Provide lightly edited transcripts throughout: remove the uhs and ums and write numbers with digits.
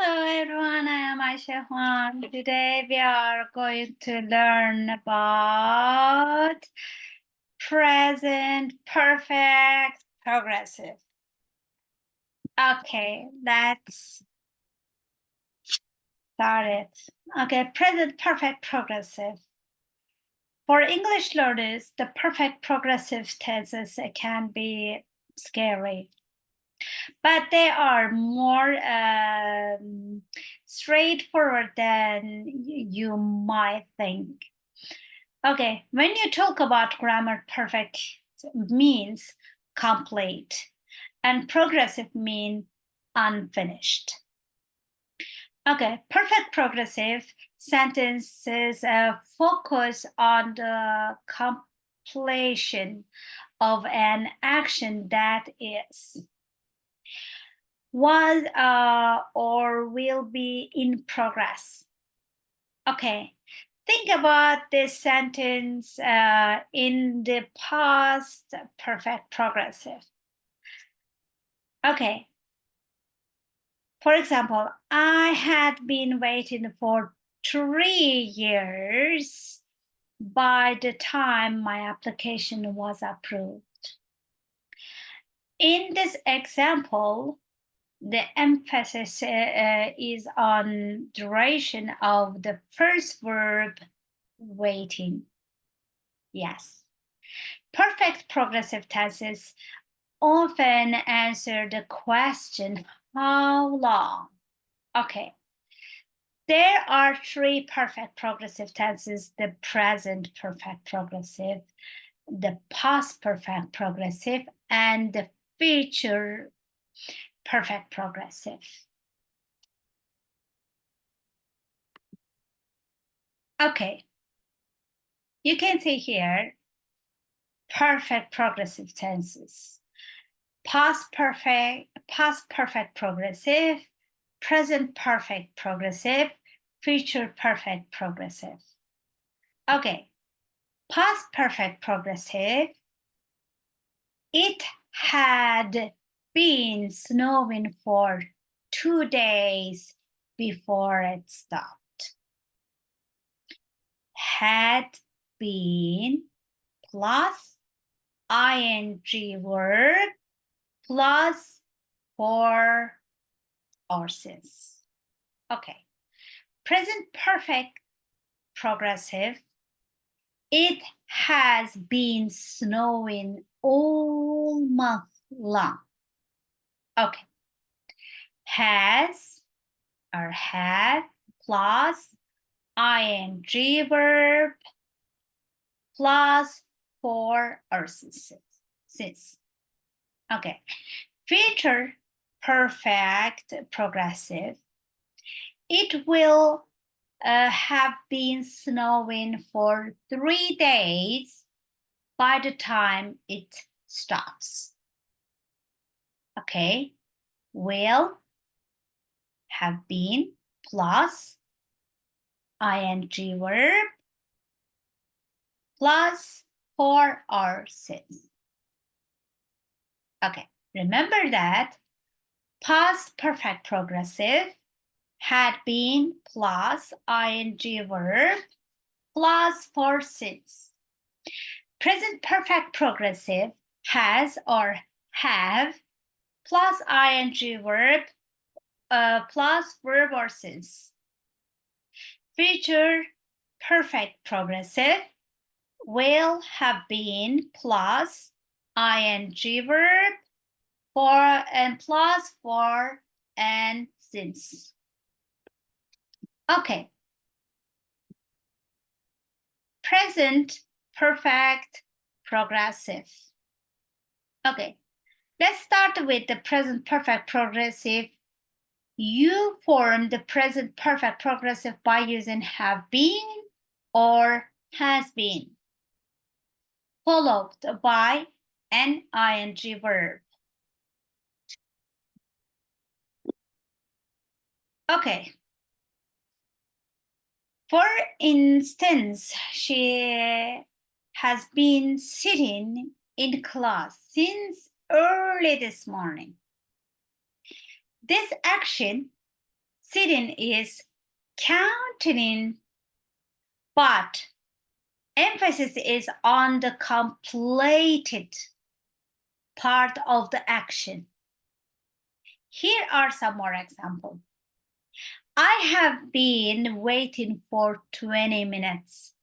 Hello everyone, I am Ayse Huang. Today we are going to learn about present perfect progressive. Okay, let's start it. Okay, present perfect progressive. For English learners, the perfect progressive tenses can be scary, but they are more straightforward than you might think. Okay, when you talk about grammar, perfect means complete, and progressive mean unfinished. Okay, perfect progressive sentences focus on the completion of an action that is, was, or will be in progress. Okay, think about this sentence in the past perfect progressive. Okay. For example, I had been waiting for 3 years by the time my application was approved. In this example, the emphasis is on duration of the first verb, waiting. Yes. Perfect progressive tenses often answer the question, how long? Okay. There are 3 perfect progressive tenses: the present perfect progressive, the past perfect progressive, and the future perfect progressive. Okay. You can see here perfect progressive tenses: past perfect progressive, present perfect progressive, future perfect progressive. Okay, past perfect progressive, it had been snowing for 2 days before it stopped. Had been plus ing verb plus for or since. Okay. Present perfect progressive, it has been snowing all month long. Okay. Has or had plus ing verb plus for or since. Okay. Future perfect progressive, it will have been snowing for 3 days by the time it stops. Okay, will have been plus ing verb plus for or since. Okay, remember that past perfect progressive had been plus ing verb plus for since. Present perfect progressive has or have plus ing verb plus verb or since. Future perfect progressive will have been plus ing verb for and plus for and since. Okay. Present perfect progressive. Okay. Let's start with the present perfect progressive. You form the present perfect progressive by using have been or has been, followed by an ing verb. Okay. For instance, she has been sitting in class since early this morning. This action, Sitting is counting, but emphasis is on the completed part of the action. Here are some more examples. I have been waiting for 20 minutes.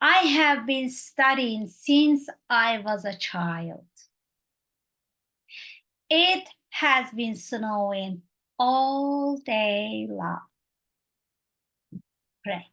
I have been studying since I was a child. It has been snowing all day long. Great.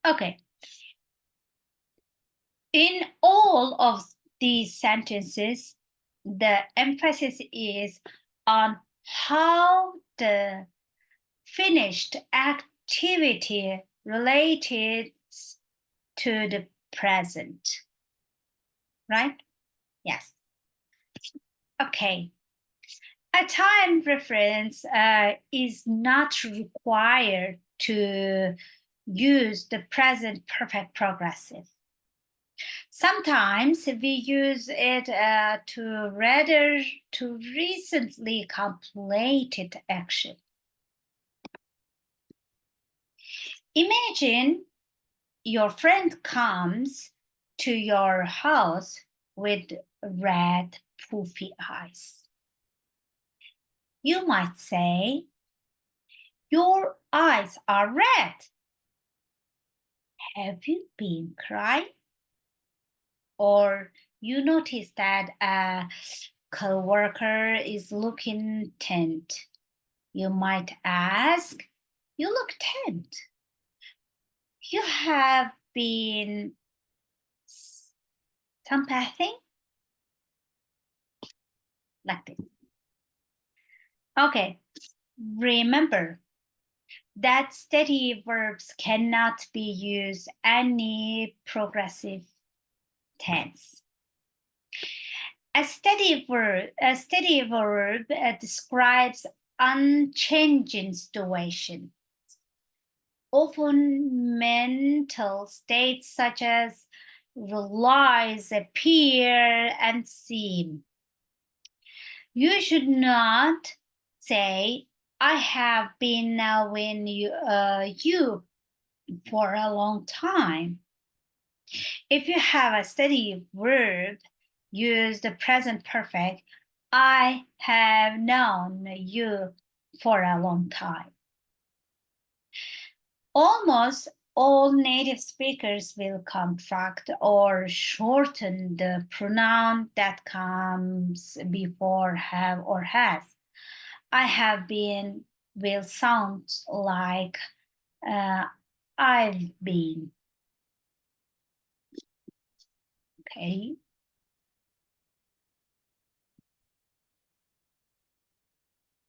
Okay. In all of these sentences, the emphasis is on how the finished activity relates to the present, right? Yes. Okay. A time reference is not required to use the present perfect progressive. Sometimes we use it to rather to recently completed action. Imagine your friend comes to your house with red, poofy eyes. You might say, "Your eyes are red. Have you been crying?" Or you notice that a coworker is looking tense. You might ask, "You look tense. You have been sympathetic?" Like this. Okay, remember that steady verbs cannot be used any progressive tense. A steady verb describes unchanging situation. Often mental states such as realize, appear, and seem. You should not say, "I have been knowing you for a long time." If you have a steady verb, use the present perfect. I have known you for a long time. Almost all native speakers will contract or shorten the pronoun that comes before have or has. I have been will sound like I've been. Okay.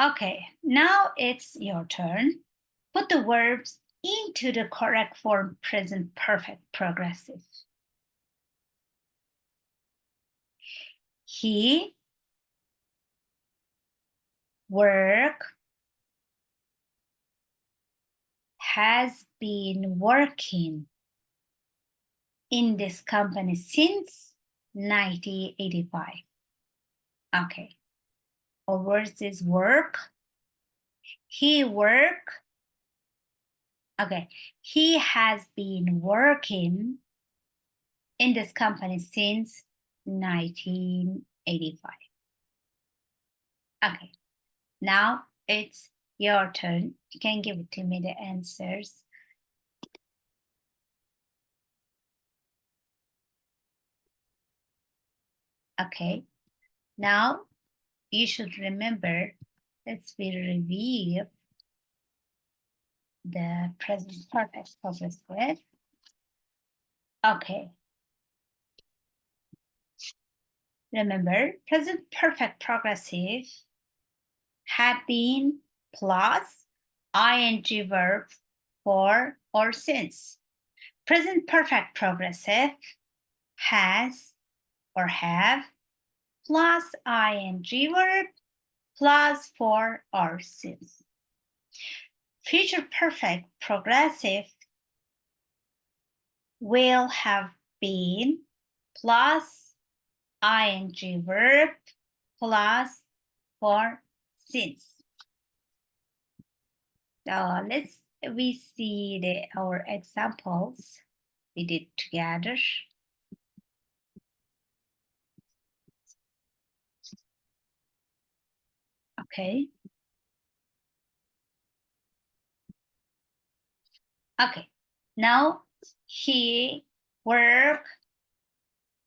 Okay, now it's your turn. Put the verbs into the correct form present perfect progressive. He has been working in this company since 1985. Okay. Or versus work. He has been working in this company since 1985. Okay. Now it's your turn. You can give it to me the answers. Okay. Now you should remember, let's review the present perfect progressive. Okay. Remember, present perfect progressive have been plus ing verb for or since. Present perfect progressive has or have plus ing verb plus for or since. Future perfect progressive will have been plus ing verb plus for since. So we see our examples we did together. Okay. Okay. Now he work,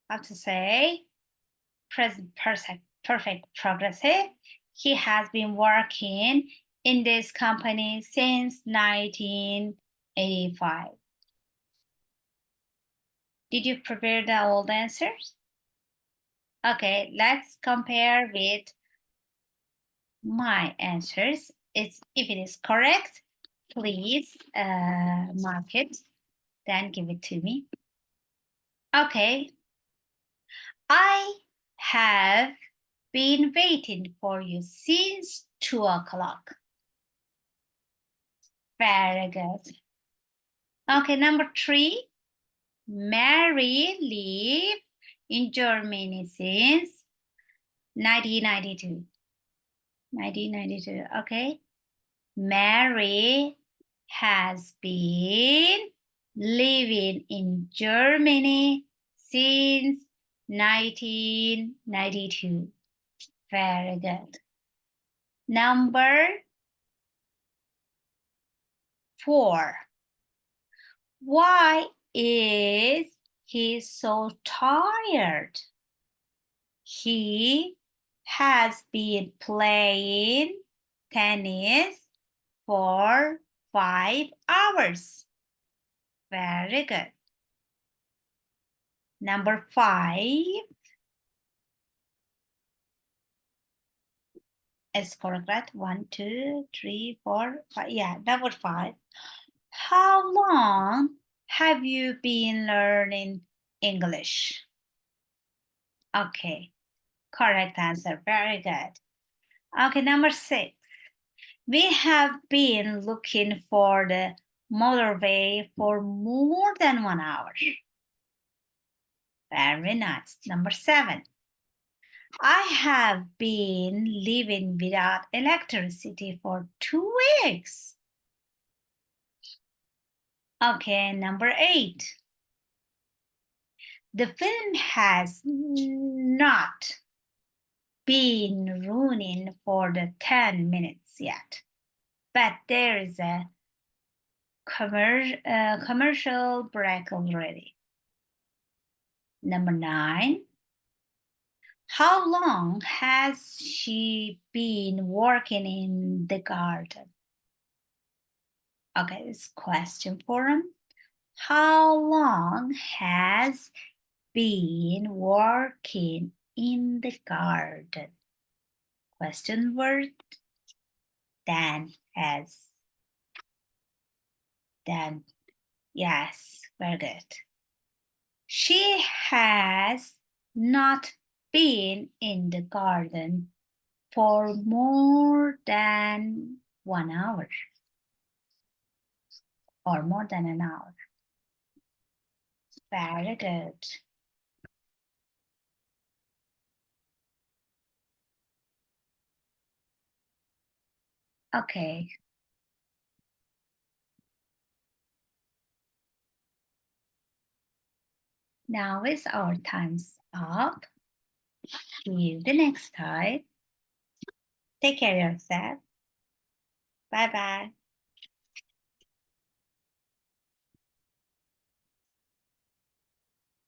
how to say, present perfect progressive. He has been working in this company since 1985. Did you prepare the old answers? Okay, let's compare with my answers. If it is correct, please mark it, then give it to me. Okay, I have been waiting for you since 2 o'clock. Very good. Okay, number 3. Mary lived in Germany since 1992. 1992, okay. Mary has been living in Germany since 1992. Very good. Number 4. Why is he so tired? He has been playing tennis for 5 hours. Very good. Number 5 is correct. 1, 2, 3, 4, 5. Yeah, number 5. How long have you been learning English? Okay, correct answer. Very good. Okay, number 6. We have been looking for the motorway for more than 1 hour. Very nice. Number 7. I have been living without electricity for 2 weeks. Okay, number 8. The film has not been running for the 10 minutes yet, but there is a commercial break already. Number 9. How long has she been working in the garden? Okay, this question form. How long has been working in the garden? Question word, then has. Then, yes, very good. She has not been in the garden for more than 1 hour or more than an hour. Very good. Okay. Now is our time's up. See you the next time. Take care of yourself. Bye-bye.